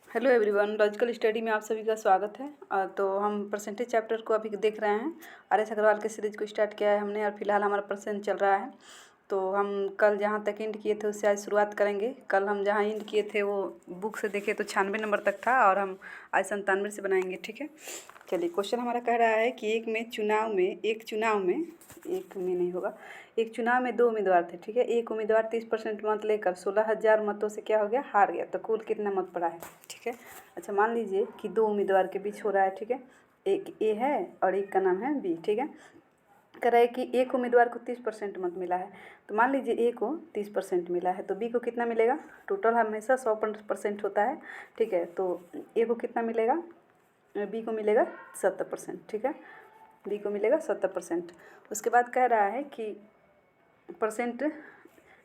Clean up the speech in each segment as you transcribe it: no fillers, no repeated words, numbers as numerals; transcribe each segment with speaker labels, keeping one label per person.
Speaker 1: Hello everyone, logical study में आप सभी का स्वागत है। तो हम परसेंटेज चैप्टर को अभी देख रहे हैं। आर.एस. अग्रवाल के सीरीज को स्टार्ट किया है हमने और फिलहाल हमारा परसेंट चल रहा है। तो हम कल जहाँ तक एंड किए थे उससे आज शुरुआत करेंगे। कल हम जहाँ एंड किए थे वो बुक से देखे तो 96 नंबर तक था और हम आज 97 से बनाएंगे। ठीक है, चलिए। क्वेश्चन हमारा कह रहा है कि एक चुनाव में 2 उम्मीदवार थे। ठीक है, एक उम्मीदवार 30% मत लेकर 16,000 मतों से क्या हो गया, हार गया। तो कुल कितना मत पड़ा है? ठीक है, अच्छा मान लीजिए कि 2 उम्मीदवार के बीच हो रहा है। ठीक है, एक ए है और एक का नाम है बी। ठीक है, कह रहा है कि एक उम्मीदवार को 30% मत मिला है। तो मान लीजिए ए को 30% मिला है तो बी को कितना मिलेगा? टोटल हमेशा 100% होता है। ठीक है, तो ए को कितना मिलेगा? बी को मिलेगा 70%। ठीक है, बी को मिलेगा 70%। उसके बाद कह रहा है कि परसेंट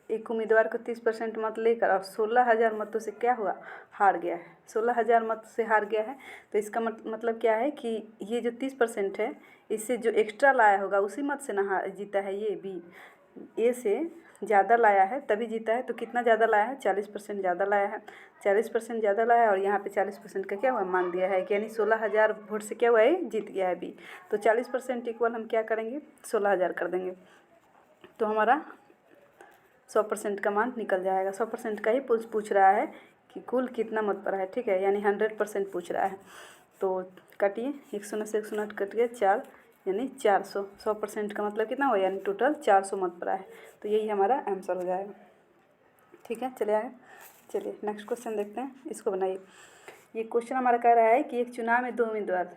Speaker 1: एक उम्मीदवार को 30% मत लेकर और 16,000 मतों से क्या हुआ, हार गया है। 16,000 मत से हार गया है। तो इसका मतलब क्या है कि ये जो 30% है इससे जो एक्स्ट्रा लाया होगा उसी मत से ना जीता है ये बी। ए से ज़्यादा लाया है तभी जीता है। तो कितना ज़्यादा लाया है? 40% ज़्यादा लाया है। 40% ज़्यादा लाया है और यहाँ पे 40% का क्या हुआ, मान दिया है कि यानी 16,000 वोट से क्या हुआ है, जीत गया है बी। तो 40% इक्वल हम क्या करेंगे, 16,000 कर देंगे। तो हमारा 100% का मान निकल जाएगा। 100% का ही पूछ रहा है कि कुल कितना मत पड़ा है। ठीक है, यानी 100% पूछ रहा है। तो काटिए, 100 से 108 कट गया 4, यानी 400। 100% का मतलब कितना हुआ, यानी टोटल 400 मत पड़ा है। तो यही हमारा आंसर हो जाएगा। ठीक है, चलिए आगे। चलिए नेक्स्ट क्वेश्चन देखते हैं, इसको बनाइए। ये क्वेश्चन हमारा कह रहा है कि एक चुनाव में 2 उम्मीदवार,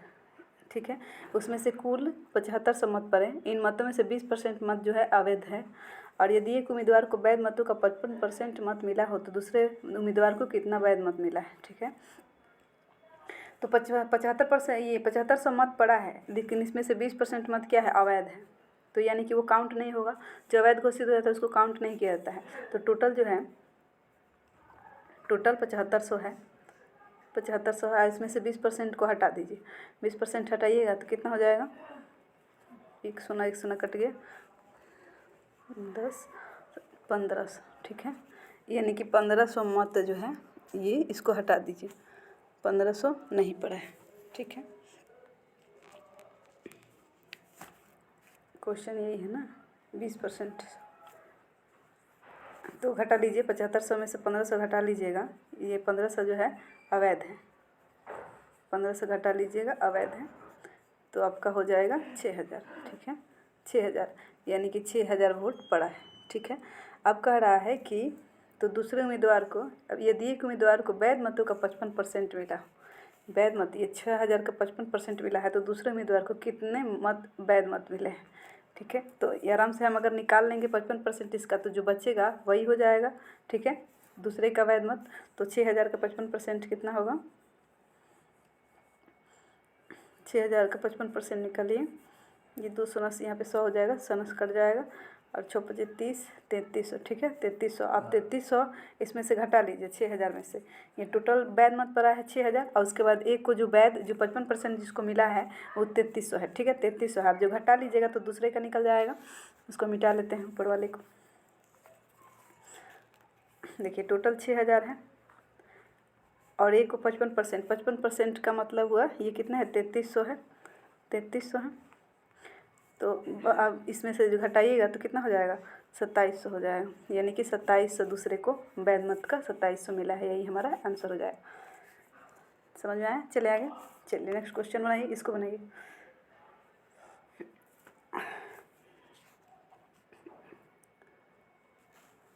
Speaker 1: ठीक है, उसमें से कुल 7500 मत पड़े। इन मतों में से 20% मत जो है अवैध है और यदि एक उम्मीदवार को वैध मतों का 55% मत मिला हो तो दूसरे उम्मीदवार को कितना वैध मत मिला है? ठीक है, तो 75% ये 7500 मत पड़ा है, लेकिन इसमें से 20% मत क्या है, अवैध है। तो यानी कि वो काउंट नहीं होगा। जो अवैध घोषित हो जाता है उसको काउंट नहीं किया जाता है। तो टोटल जो है, टोटल 7500 है। 7500 है, इसमें से 20% को हटा दीजिए। 20% हटाइएगा तो कितना हो जाएगा, 100 कट गया, 10, 1500। ठीक है, यानी कि 1500 मत जो है ये इसको हटा दीजिए। 1500 नहीं पड़ा है। ठीक है, क्वेश्चन यही है ना, 20%। तो घटा लीजिए, 7500 में से 1500 घटा लीजिएगा। ये 1500 जो है अवैध है। 1500 घटा लीजिएगा, अवैध है। तो आपका हो जाएगा 6000। ठीक है, 6000, यानी कि 6000 वोट पड़ा है। ठीक है, अब कह रहा है कि तो दूसरे उम्मीदवार को, अब यदि एक उम्मीदवार को वैध मतों का 55% मिला, वैध मत, ये 6000 का 55% मिला है, तो दूसरे उम्मीदवार को कितने मत वैध मत मिले हैं? ठीक है, तो ये आराम से हम अगर निकाल लेंगे 55% इसका, तो जो बचेगा वही हो जाएगा। ठीक है, दूसरे का वैध मत, तो 6000 का 55% कितना होगा, 6000 का 55% निकालिए। ये 200 यहाँ पे 100 हो जाएगा, 100 कट जाएगा और 6 पचे 30, 3300। ठीक है, 3300। आप 3300 इसमें से घटा लीजिए 6000 में से। ये टोटल वैध मत पड़ा है 6000 और उसके बाद एक को जो वैध, जो 55% जिसको मिला है वो 3300 है। ठीक है, 3300 है। आप जो घटा लीजिएगा तो दूसरे का निकल जाएगा। उसको मिटा लेते हैं ऊपर वाले को। देखिए टोटल 6000 है और एक को 55%, 55% का मतलब हुआ ये कितना है, 3300 है। 3300 है, तो अब इसमें से जो घटाइएगा तो कितना हो जाएगा, 2700 हो जाएगा। यानी कि 2700 दूसरे को वैध मत का 2700 मिला है। यही हमारा आंसर हो जाएगा। समझ में आया? चले आगे। चलिए नेक्स्ट क्वेश्चन बनाइए, इसको बनाइए।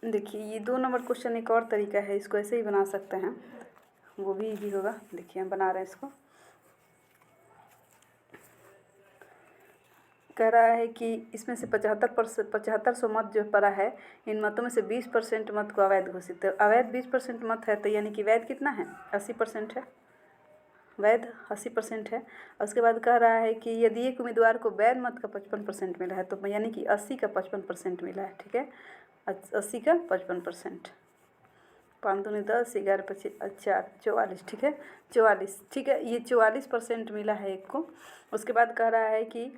Speaker 1: देखिए ये 2 नंबर क्वेश्चन एक और तरीका है, इसको ऐसे ही बना सकते हैं, वो भी इजी होगा। देखिए हम बना रहे हैं इसको। कह रहा है कि इसमें से 7500 मत जो पड़ा है, इन मतों में से 20% मत को अवैध घोषित है। अवैध 20% मत है, तो यानी कि वैध कितना है, 80% है। वैध 80% है। और उसके बाद कह रहा है कि यदि एक उम्मीदवार को वैध मत का 55% मिला है, तो यानी कि 80 का 55% मिला है। ठीक है, 80 का 55%, 5 दूनी 10, 11 25 4, 44। ठीक है, 44। ठीक है, ये 44% मिला है एक को। उसके बाद कह रहा है कि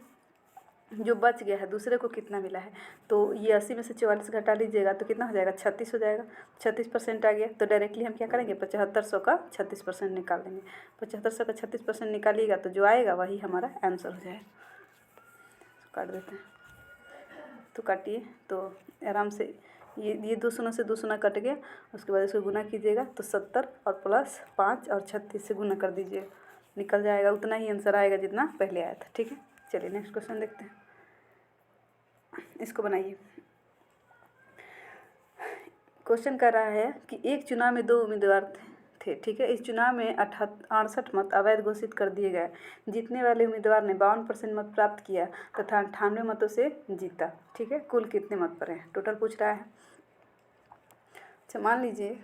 Speaker 1: जो बच गया है दूसरे को कितना मिला है, तो ये 80 में से 44 घटा लीजिएगा तो कितना हो जाएगा, 36 हो जाएगा। 36% आ गया तो डायरेक्टली हम क्या करेंगे, 7500 का 36% निकाल देंगे। 7500 का 36% निकालिएगा तो जो आएगा वही हमारा आंसर हो जाएगा। काट देते हैं, तो काटिए तो आराम से ये 2 शून्य से 2 शून्य कट गया। उसके बाद इसको गुना कीजिएगा तो 70 और प्लस 5 और 36 से गुना कर दीजिए, निकल जाएगा। उतना ही आंसर आएगा जितना पहले आया था। ठीक है, चलिए नेक्स्ट क्वेश्चन देखते हैं। इसको बनाइए। क्वेश्चन कर रहा है कि एक चुनाव में 2 उम्मीदवार थे। ठीक है, इस चुनाव में 68 मत अवैध घोषित कर दिए गए। जीतने वाले उम्मीदवार ने 52% मत प्राप्त किया तथा 98 मतों से जीता। ठीक है, कुल कितने मत पड़े हैं, टोटल पूछ रहा है। अच्छा, मान लीजिए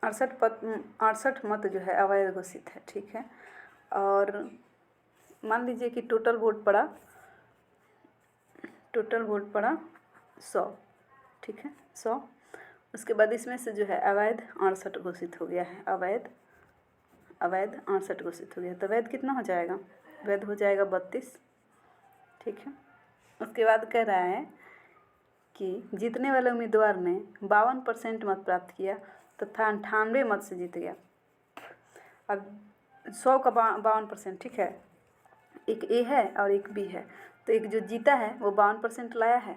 Speaker 1: 68 मत जो है अवैध घोषित है। ठीक है, और मान लीजिए कि टोटल वोट पड़ा 100। ठीक है, 100। उसके बाद इसमें से जो है अवैध 68 घोषित हो गया है। अवैध 68 घोषित हो गया, तो वैध कितना हो जाएगा, वैध हो जाएगा 32। ठीक है, उसके बाद कह रहा है कि जीतने वाले उम्मीदवार ने 52% मत प्राप्त किया तथा 98 मत से जीत गया। अब 100 का 52%। ठीक है, एक ए है और एक बी है, तो एक जो जीता है वो 52% लाया है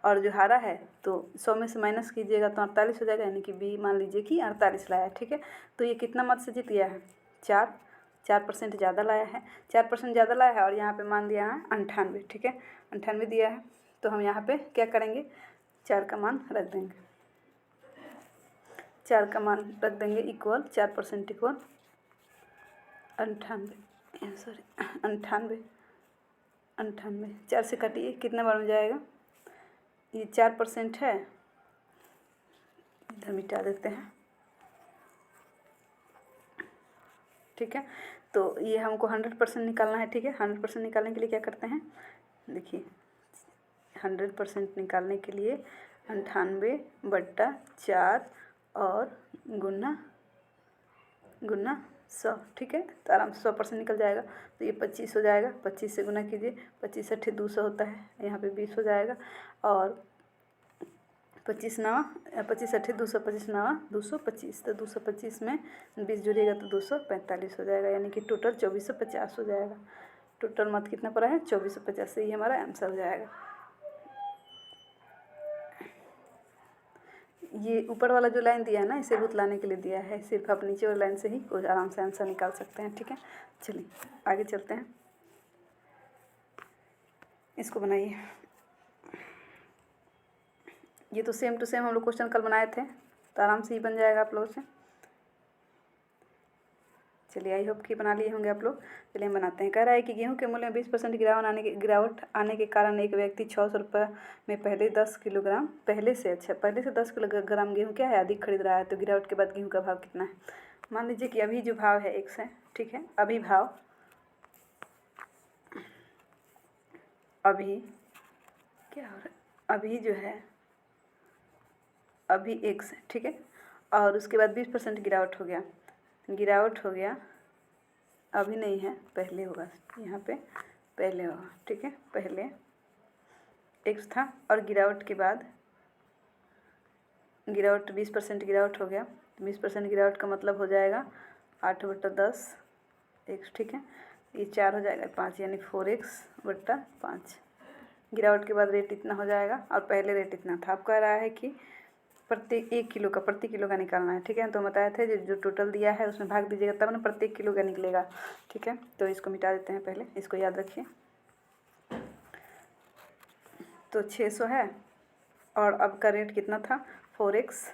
Speaker 1: और जो हारा है तो 100 में से माइनस कीजिएगा तो 48 हो जाएगा, यानी कि बी मान लीजिए कि 48 लाया है। ठीक है, तो ये कितना मत से जीत गया है, 4% ज़्यादा लाया है। 4% ज़्यादा लाया है और यहाँ पे मान दिया है 98। ठीक है, 98 दिया है, तो हम यहाँ पे क्या करेंगे, 4 का मान रख देंगे। 4 का मान रख देंगे इक्वल 4% इक्वल 98। 4 से काटिए, कितने बार में जाएगा, ये 4% है, इधर मिटा देते हैं। ठीक है, तो ये हमको 100% निकालना है। ठीक है, 100% निकालने के लिए क्या करते हैं, देखिए 100% निकालने के लिए 98/4 और गुना 100। ठीक है, तो आराम से 100% निकल जाएगा, तो ये 25 हो जाएगा। 25 से गुना कीजिए, 25 8 200 होता है, यहाँ पे 20 हो जाएगा। और 25 9 25 8 200, 25 9 225, तो 225 में 20 जुड़ेगा तो 245 हो जाएगा, यानी कि टोटल 2450 हो जाएगा। टोटल मत कितना पड़ा है, 2450, से ही हमारा आंसर हो जाएगा। ये ऊपर वाला जो लाइन दिया है ना, इसे भुतलाने के लिए दिया है, सिर्फ आप नीचे वाली लाइन से ही कुछ आराम से आंसर निकाल सकते हैं। ठीक है, चलिए आगे चलते हैं, इसको बनाइए। ये तो सेम टू सेम हम लोग क्वेश्चन कल बनाए थे, तो आराम से ही बन जाएगा आप लोगों से। चलिए, आई होप कि बना लिए होंगे आप लोग। चलिए हम बनाते हैं। कह रहा है कि गेहूं के मूल्य में 20% गिरावट आने के कारण एक व्यक्ति 600 रुपये में पहले से 10 किलोग्राम गेहूं क्या है अधिक खरीद रहा है, तो गिरावट के बाद गेहूं का भाव कितना है। मान लीजिए कि अभी जो भाव है X है। ठीक है, अभी भाव अभी क्या हो रहा है, अभी जो है अभी X है। ठीक है, और उसके बाद 20% गिरावट हो गया, अभी नहीं है, पहले होगा, यहाँ पे पहले होगा। ठीक है, पहले X था और गिरावट के बाद 20% गिरावट हो गया। 20% गिरावट का मतलब हो जाएगा 8/10 X। ठीक है, ये 4 हो जाएगा 5, यानी 4x/5। गिरावट के बाद रेट इतना हो जाएगा और पहले रेट इतना था। अब कह रहा है कि प्रति किलो का निकालना है। ठीक है, तो बताए थे जो टोटल दिया है उसमें भाग दीजिएगा तब ना प्रत्येक किलो का निकलेगा। ठीक है, तो इसको मिटा देते हैं, पहले इसको याद रखिए। तो 600 है और अब का रेट कितना था, 4x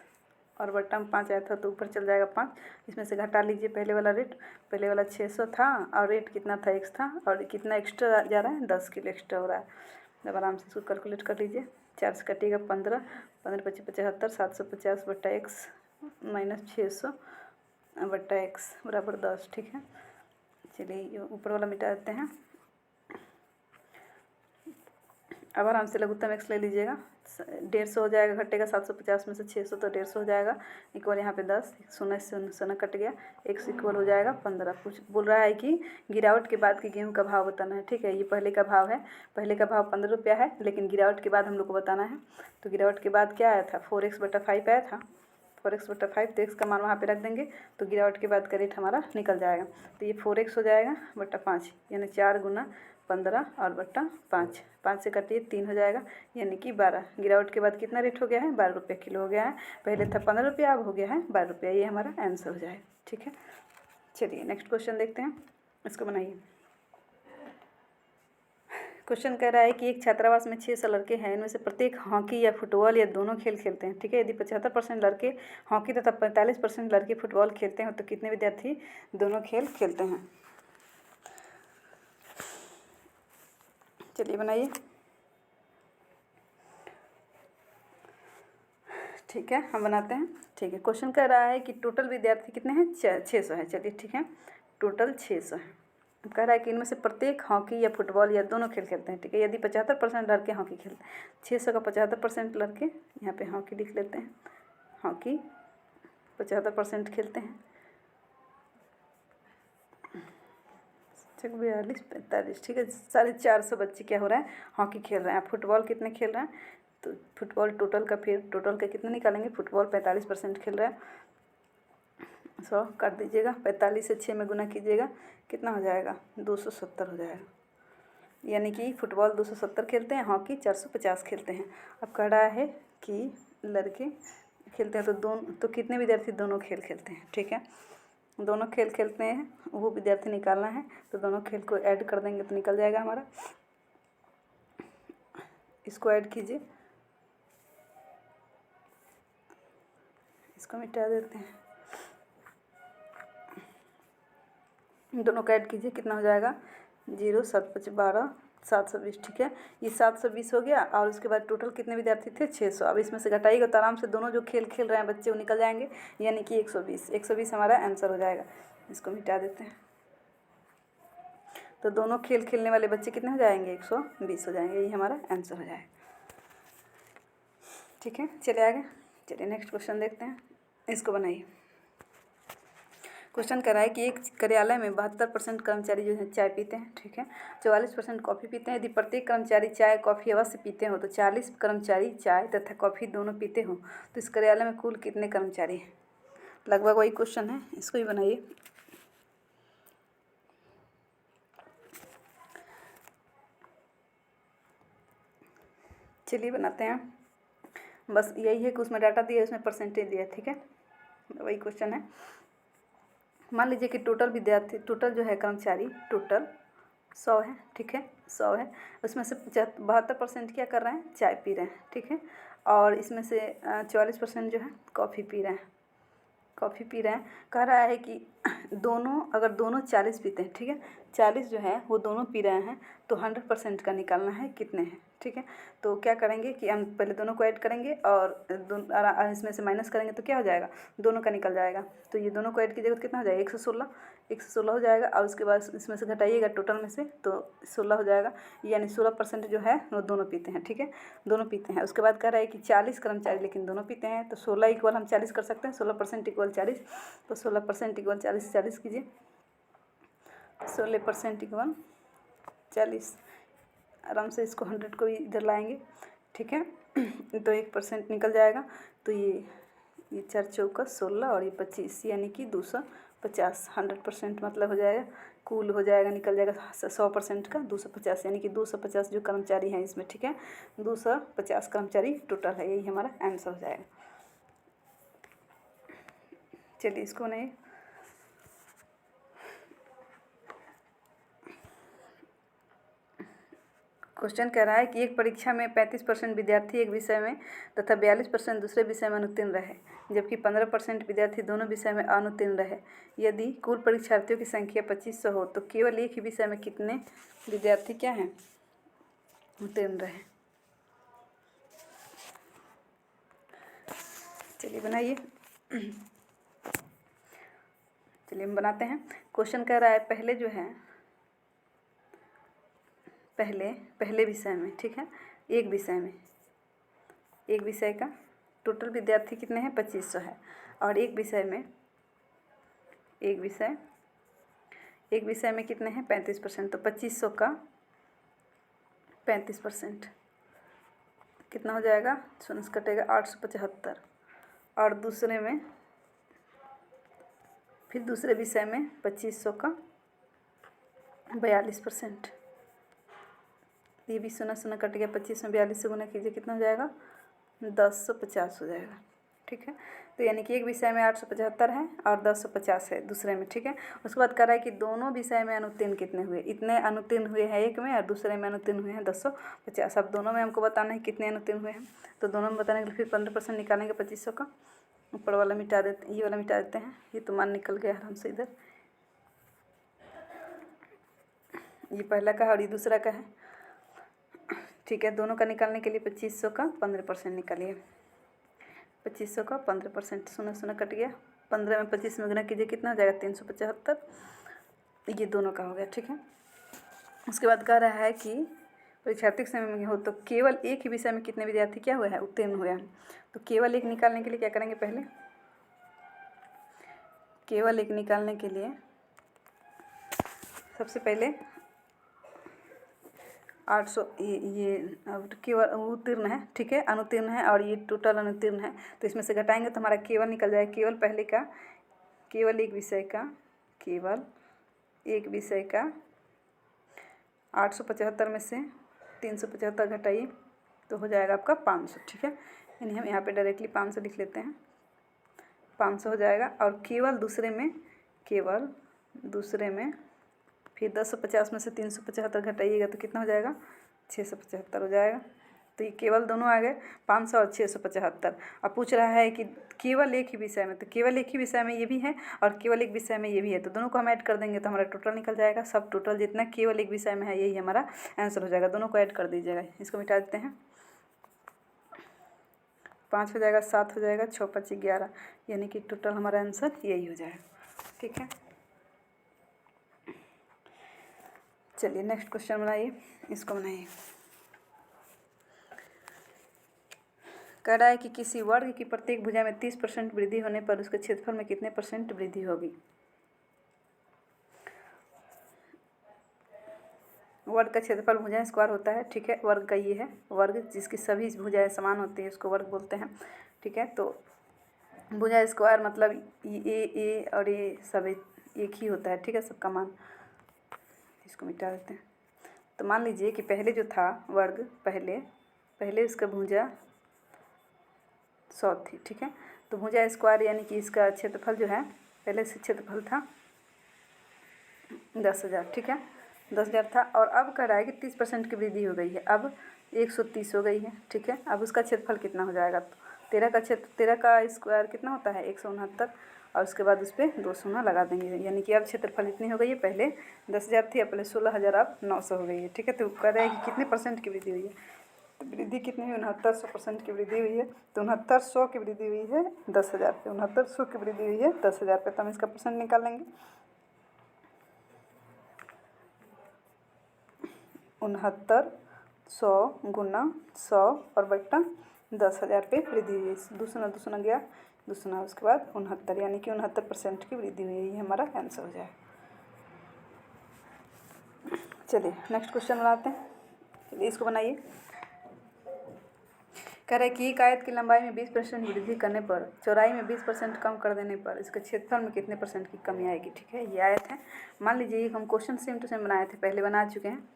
Speaker 1: और बट्टा में 5 आया था तो ऊपर चल जाएगा 5। इसमें से घटा लीजिए पहले वाला रेट, पहले वाला 600 था और रेट कितना था, x था, और कितना एक्स्ट्रा जा रहा है, 10 किलो एक्स्ट्रा हो रहा है। अब आराम से इसको कैलकुलेट कर लीजिए। 4 से कटिएगा 15, 15 × 25 75, 750/x माइनस 600/x बराबर 10। ठीक है, चलिए ये ऊपर वाला मिटा देते हैं। अब आराम से लघुत्तम x ले लीजिएगा, 150 हो जाएगा, घटेगा 750 में से 600 तो 150 हो जाएगा, इक्वल यहाँ पे 10, शून्य से शून्य कट गया, x इक्वल हो जाएगा 15। कुछ बोल रहा है कि गिरावट के बाद की गेहूं का भाव बताना है। ठीक है, ये पहले का भाव है, पहले का भाव 15 रुपया है, लेकिन गिरावट के बाद हम लोग को बताना है। तो गिरावट के बाद क्या आया था, 4x/5 आया था, 4x/5, तो x का मान वहाँ पे रख देंगे तो गिरावट के बाद का रेट हमारा निकल जाएगा। तो ये 4x हो जाएगा बटा 5, यानी 4 गुना 15 और बटा 5, 5 से काटिए 3 हो जाएगा, यानी कि 12। गिरावट के बाद कितना रेट हो गया है, 12 रुपये किलो हो गया है, पहले था 15 रुपया, अब हो गया है 12 रुपया। ये हमारा आंसर हो जाएगा। ठीक है, चलिए नेक्स्ट क्वेश्चन देखते हैं, इसको बनाइए। क्वेश्चन कह रहा है कि एक छात्रावास में 600 लड़के हैं, इनमें से प्रत्येक हॉकी या फुटबॉल या दोनों खेल खेलते हैं। ठीक है, यदि 75% लड़के हॉकी तथा 45% लड़के फुटबॉल खेलते हैं तो कितने विद्यार्थी दोनों खेल खेलते हैं। चलिए बनाइए। ठीक है, हम बनाते हैं। ठीक है, क्वेश्चन कह रहा है कि टोटल विद्यार्थी कितने हैं, 600 है। चलिए ठीक है, टोटल 600 है। कह रहा है कि इनमें से प्रत्येक हॉकी या फुटबॉल या दोनों खेल खेलते हैं। ठीक है, यदि 75% लड़के हॉकी खेलते हैं, 600 का 75% लड़के, यहाँ पे हॉकी लिख लेते हैं, हॉकी 75% खेलते हैं, 42, 45। ठीक है, 450 बच्चे क्या हो रहा है, हॉकी खेल रहे हैं। फुटबॉल कितने खेल रहे हैं, तो फुटबॉल टोटल का, फिर टोटल का कितना निकालेंगे, फुटबॉल 45% खेल रहा है, 100 काट दीजिएगा, 45 से 6 में गुना कीजिएगा, कितना हो जाएगा, 270 हो जाएगा। यानी कि फुटबॉल 270 खेलते हैं, हॉकी 450 खेलते हैं। अब कह रहा है कि लड़के खेलते हैं तो कितने विद्यार्थी दोनों खेल खेलते हैं। ठीक है, दोनों खेल खेलते हैं, वो विद्यार्थी निकालना है, तो दोनों खेल को ऐड कर देंगे तो निकल जाएगा हमारा। इसको ऐड कीजिए, इसको मिटा देते हैं, दोनों का ऐड कीजिए, कितना हो जाएगा, 0 7 5 12 720। ठीक है, ये 720 हो गया, और उसके बाद टोटल कितने विद्यार्थी थे, 600। अब इसमें से घटाइएगा तो आराम से दोनों जो खेल खेल रहे हैं बच्चे वो निकल जाएंगे, यानी कि 120 हमारा आंसर हो जाएगा। इसको मिटा देते हैं, तो दोनों खेल खेलने वाले बच्चे कितने हो जाएंगे, 120 हो जाएंगे, यही हमारा आंसर हो जाएगा। ठीक है, चलिए आगे, चलिए नेक्स्ट क्वेश्चन देखते हैं, इसको बनाइए। क्वेश्चन कर रहा है कि एक कार्यालय में 72% कर्मचारी जो है चाय पीते हैं। ठीक है, 44% कॉफ़ी पीते हैं। यदि प्रत्येक कर्मचारी चाय कॉफ़ी अवश्य पीते हो तो 40 कर्मचारी चाय तथा कॉफ़ी दोनों पीते हो तो इस कार्यालय में कुल कितने कर्मचारी हैं। लगभग वही क्वेश्चन है, इसको ही बनाइए। चलिए बनाते हैं, बस यही है कि उसमें डाटा दिया है, उसमें परसेंटेज दिया है। ठीक है, वही क्वेश्चन है। मान लीजिए कि टोटल जो है कर्मचारी टोटल 100 है। ठीक है, 100 है, उसमें से 72% क्या कर रहे हैं, चाय पी रहे हैं। ठीक है, और इसमें से 44% जो है कॉफ़ी पी रहे हैं, कह रहा है कि अगर दोनों 40 पीते हैं, ठीक है, 40 जो है वो दोनों पी रहे हैं, तो 100% का निकालना है कितने हैं। ठीक है, तो क्या करेंगे कि हम पहले दोनों को ऐड करेंगे और इसमें से माइनस करेंगे तो क्या हो जाएगा, दोनों का निकल जाएगा। तो ये दोनों को ऐड कीजिएगा तो कितना हो जाएगा, 116 हो जाएगा, और उसके बाद इसमें से घटाइएगा टोटल में से तो 16 हो जाएगा, यानी 16% जो है वो दोनों पीते हैं। ठीक है, दोनों पीते हैं। उसके बाद कह रहा है कि 40 कर्मचारी लेकिन दोनों पीते हैं, तो 16 इक्वल हम 40 कर सकते हैं, 16% इक्वल 40, तो 16% इक्वल 40 कीजिए, 16% इक्वल 40, आराम से इसको 100 को भी इधर लाएंगे। ठीक है, तो 1% निकल जाएगा, तो ये 4 चौका 16 और ये 25, यानी कि 250, 100% मतलब हो जाएगा, कुल हो जाएगा, निकल जाएगा 100% का 250, यानी कि 250 जो कर्मचारी हैं इसमें। ठीक है, 250 कर्मचारी टोटल है, यही हमारा आंसर हो जाएगा। चलिए इसको नहीं, क्वेश्चन कह रहा है कि एक परीक्षा में 35% विद्यार्थी एक विषय में तथा 42% दूसरे विषय में अनुत्तीर्ण रहे, जबकि 15% विद्यार्थी दोनों विषय में अनुत्तीर्ण रहे। यदि कुल परीक्षार्थियों की संख्या 2500 हो तो केवल एक ही विषय में कितने विद्यार्थी क्या हैं, उत्तीर्ण रहे। चलिए बनाइए, चलिए हम बनाते हैं। क्वेश्चन कह रहा है पहले जो है पहले विषय में, ठीक है, एक विषय में एक विषय का टोटल विद्यार्थी कितने हैं 2500 है, और एक विषय में कितने हैं 35%, तो 2500 का 35% कितना हो जाएगा, शून्य से कटेगा 875। और दूसरे विषय में 2500 का 42%, ये भी शून्य शून्य कट गया, 25 में 42 से गुना कीजिए कितना हो जाएगा 1050 हो जाएगा। ठीक है, तो यानी कि एक विषय में 875 है और 1050 है दूसरे में। ठीक है, उसके बाद कह रहा है कि दोनों विषय में अनुत्तीर्ण कितने हुए, इतने अनुत्तीर्ण हुए हैं एक में और दूसरे में अनुत्तीर्ण हुए हैं 1050। अब दोनों में हमको बताना है कितने अनुत्तीर्ण हुए हैं, तो दोनों में बताने के लिए फिर 15% निकालेंगे 2500 का। ऊपर वाला मिटा देते, ये वाला मिटा देते हैं, ये तो मान निकल गया आराम से इधर, ये पहला का है और ये दूसरा का है। ठीक है, दोनों का निकालने के लिए 2500 का 15% निकालिए, 2500 का 15%, शून्य शून्य कट गया, 15 में 25 में गुना कीजिए कितना हो जाएगा 375, ये दोनों का हो गया। ठीक है, उसके बाद कह रहा है कि परीक्षार्थी समय में हो तो केवल एक ही विषय में कितने विद्यार्थी क्या हुआ है उत्तीर्ण हुए हैं। तो केवल एक निकालने के लिए क्या करेंगे, पहले केवल एक निकालने के लिए सबसे पहले 800 ये केवल उत्तीर्ण है। ठीक है, अनुत्तीर्ण है और ये टोटल अनुत्तीर्ण है, तो इसमें से घटाएंगे तो हमारा केवल निकल जाएगा। केवल पहले का केवल एक विषय का 875 में से 375 घटाइए तो हो जाएगा आपका 500। ठीक है, यानी हम यहाँ पे डायरेक्टली 500 लिख लेते हैं, 500 हो जाएगा। और केवल दूसरे में फिर 1050 में से 375 घटाइएगा तो कितना हो जाएगा 675 हो जाएगा। तो ये केवल दोनों आ गए 500 और 675। अब पूछ रहा है कि केवल एक ही विषय में, तो केवल एक ही विषय में ये भी है और केवल एक विषय में ये भी है, तो दोनों को हम ऐड कर देंगे तो हमारा टोटल निकल जाएगा। सब टोटल जितना केवल एक विषय में है यही हमारा आंसर हो जाएगा, दोनों को ऐड कर दीजिएगा। इसको मिटा देते हैं, 5 हो जाएगा, 7 हो जाएगा, 6 5 11, यानी कि टोटल हमारा आंसर यही हो जाएगा। ठीक है, चलिए नेक्स्ट क्वेश्चन बनाइए, इसको बनाइए। कह रहा है कि किसी वर्ग की प्रत्येक भुजा में 30% वृद्धि होने पर उसके क्षेत्रफल में कितने % वृद्धि होगी। वर्ग का क्षेत्रफल भुजा स्क्वायर होता है। ठीक है, वर्ग का ये है, वर्ग जिसकी सभी भुजाएं समान होती है उसको वर्ग बोलते हैं। ठीक है, तो भुजा स्क्वायर मतलब ए और ये सब एक ही होता है। ठीक है, सबका मान, इसको मिटा देते हैं। तो मान लीजिए कि पहले जो था वर्ग, पहले उसका भुजा 100 थी। ठीक है, तो भुजा स्क्वायर यानी कि इसका क्षेत्रफल जो है, पहले से क्षेत्रफल था 10,000। ठीक है, 10,000 था और अब कह रहा है कि 30% की वृद्धि हो गई है, अब 130 हो गई है। ठीक है, अब उसका क्षेत्रफल कितना हो जाएगा, तो 13 का स्क्वायर कितना होता है 169, और उसके बाद उस पर 2 शून्य लगा देंगे, यानी कि अब क्षेत्रफल इतनी हो गई है, पहले 10,000 थी, अब पहले 16,000, अब 900 हो गई है। ठीक है, तो कह रहा है कि कितने % की वृद्धि हुई है, तो वृद्धि कितनी हुई 6900% की वृद्धि हुई है। तो 6900 की वृद्धि हुई है 10,000 पे, 6900 की वृद्धि हुई है 10,000 पे, तो हम इसका % निकालेंगे। 6900 गुना 100 और बट्टा 10,000 पे वृद्धि हुई है। दूसरा गया, उसके बाद 69, यानी कि 69% की वृद्धि हुई है, ये हमारा आंसर हो जाए। चलिए नेक्स्ट क्वेश्चन बनाते हैं, चलिए इसको बनाइए। कह रहा है कि एक आयत की लंबाई में 20% वृद्धि करने पर चौड़ाई में 20% कम कर देने पर इसके क्षेत्रफल में कितने % की कमी आएगी। ठीक है, ये आयत है। मान लीजिए हम क्वेश्चन सेम टू सेम बनाए थे, पहले बना चुके हैं,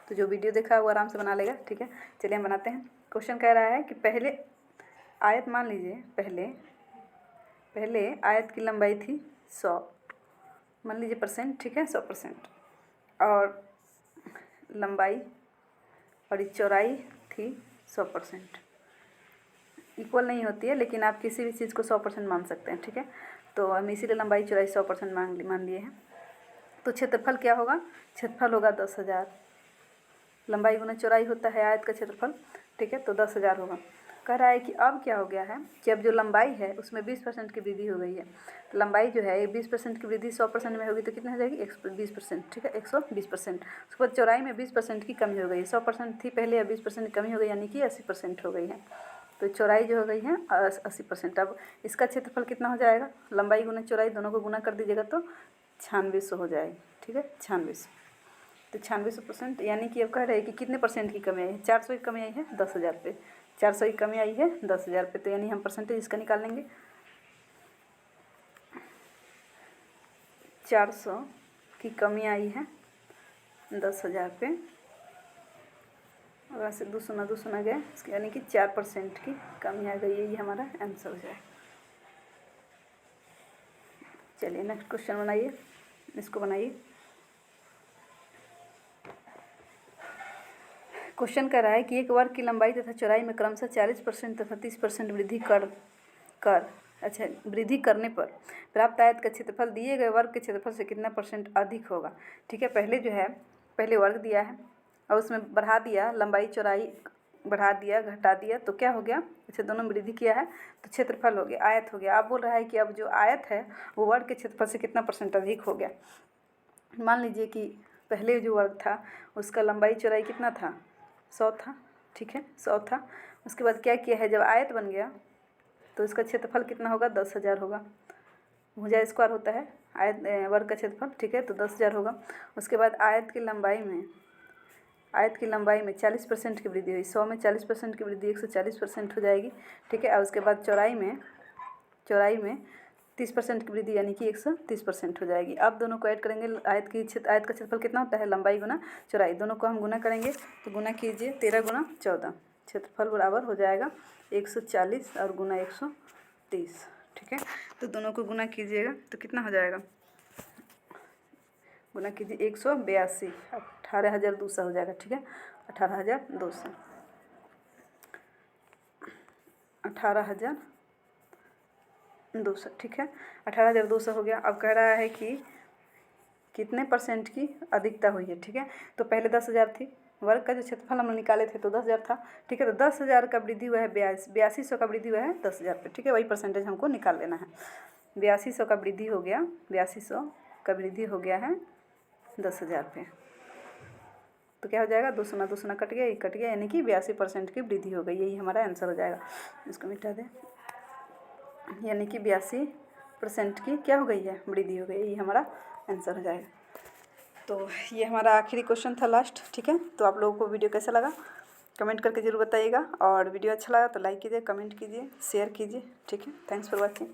Speaker 1: तो जो वीडियो देखा है वो आराम से बना लेगा। ठीक है, चलिए हम बनाते हैं। क्वेश्चन कह रहा है कि पहले आयत, मान लीजिए पहले आयत की लंबाई थी 100, मान लीजिए %। ठीक है, 100%, और लंबाई और चौड़ाई थी 100%। इक्वल नहीं होती है, लेकिन आप किसी भी चीज़ को 100% मान सकते हैं। ठीक है, तो हम इसीलिए लंबाई चौड़ाई 100% मान लिए हैं। तो क्षेत्रफल क्या होगा, क्षेत्रफल होगा 10,000, लंबाई गुना चौड़ाई होता है आयत का क्षेत्रफल। ठीक है, तो 10,000 होगा। कह रहा है कि अब क्या हो गया है कि अब जो लंबाई है उसमें 20% की वृद्धि हो गई है। तो लंबाई जो है 20% की वृद्धि 100% में होगी तो कितनी हो जाएगी 120%। ठीक है, 120%। उसके बाद चौड़ाई में 20% की कमी हो गई, 100% थी पहले, अब 20% की कमी हो गई, यानी कि 80% हो गई है। तो चौड़ाई जो हो गई है 80%। अब इसका क्षेत्रफल कितना हो जाएगा, लंबाई गुना चौड़ाई दोनों को गुना कर दीजिएगा तो 9600 हो जाएगी, ठीक है 9600। तो 9600% यानी कि अब कह रहे हैं कि कितने परसेंट की कमी आई है, 400 की कमी आई है 10,000 पे, 400 की कमी आई है 10,000 पे। तो यानी हम परसेंटेज इसका निकाल लेंगे, 400 की कमी आई है 10,000 पे, और ऐसे 2 गए, यानी कि 4% की कमी आ गई। यही हमारा आंसर हो जाए। चलिए नेक्स्ट क्वेश्चन बनाइए, इसको बनाइए। क्वेश्चन कह रहा है कि एक वर्ग की लंबाई तथा चौड़ाई में क्रमशः 40% तथा 30% वृद्धि करने पर प्राप्त आयत का क्षेत्रफल दिए गए वर्ग के क्षेत्रफल से कितना % अधिक होगा। ठीक है, पहले वर्ग दिया है और उसमें बढ़ा दिया, लंबाई चौड़ाई बढ़ा दिया, घटा दिया, तो क्या हो गया, अच्छा दोनों में वृद्धि किया है तो क्षेत्रफल हो गया, आयत हो गया। आप बोल रहा है कि अब जो आयत है वो वर्ग के क्षेत्रफल से कितना % अधिक हो गया। मान लीजिए कि पहले जो वर्ग था उसका लंबाई चौड़ाई कितना था, 100 था, ठीक है 100 था। उसके बाद क्या किया है, जब आयत बन गया तो इसका क्षेत्रफल कितना होगा, 10,000 होगा। भुजा स्क्वायर होता है आयत वर्ग का क्षेत्रफल, ठीक है, तो 10,000 होगा। उसके बाद आयत की लंबाई में 40% की वृद्धि हुई, 100 में 40% की वृद्धि 140% हो जाएगी, ठीक है। और उसके बाद चौड़ाई में 30% की वृद्धि यानी कि 130% हो जाएगी। अब दोनों को ऐड करेंगे, आयत का क्षेत्रफल कितना होता है, लंबाई गुना चौड़ाई, दोनों को हम गुना करेंगे तो गुना कीजिए 13 गुना 14, क्षेत्रफल बराबर हो जाएगा 140 और गुना 130, ठीक है। तो दोनों को गुना कीजिएगा तो कितना हो जाएगा, गुना कीजिए 182, 18,200 हो जाएगा, ठीक है 18,200, 18,200, ठीक है 18,200 हो गया। अब कह रहा है कि कितने % की अधिकता हुई है, ठीक है। तो पहले 10,000 थी, वर्ग का जो क्षेत्रफल हम निकाले थे तो 10,000 था, ठीक है। तो 10,000 का वृद्धि हुआ है 8200 का वृद्धि हुआ है 10,000 पे, ठीक है, वही % हमको निकाल लेना है। 8200 का वृद्धि हो गया, 8200 का वृद्धि हो गया है 10,000 पे, तो क्या हो जाएगा, 2 कट गया, यानी कि 82% की वृद्धि हो गई। यही हमारा आंसर हो जाएगा। इसको मिटा दें, यानी कि 82% की क्या हो गई है, वृद्धि हो गई। यही हमारा आंसर हो जाएगा। तो ये हमारा आखिरी क्वेश्चन था, लास्ट, ठीक है। तो आप लोगों को वीडियो कैसा लगा कमेंट करके ज़रूर बताइएगा, और वीडियो अच्छा लगा तो लाइक कीजिए, कमेंट कीजिए, शेयर कीजिए, ठीक है। Thanks for watching.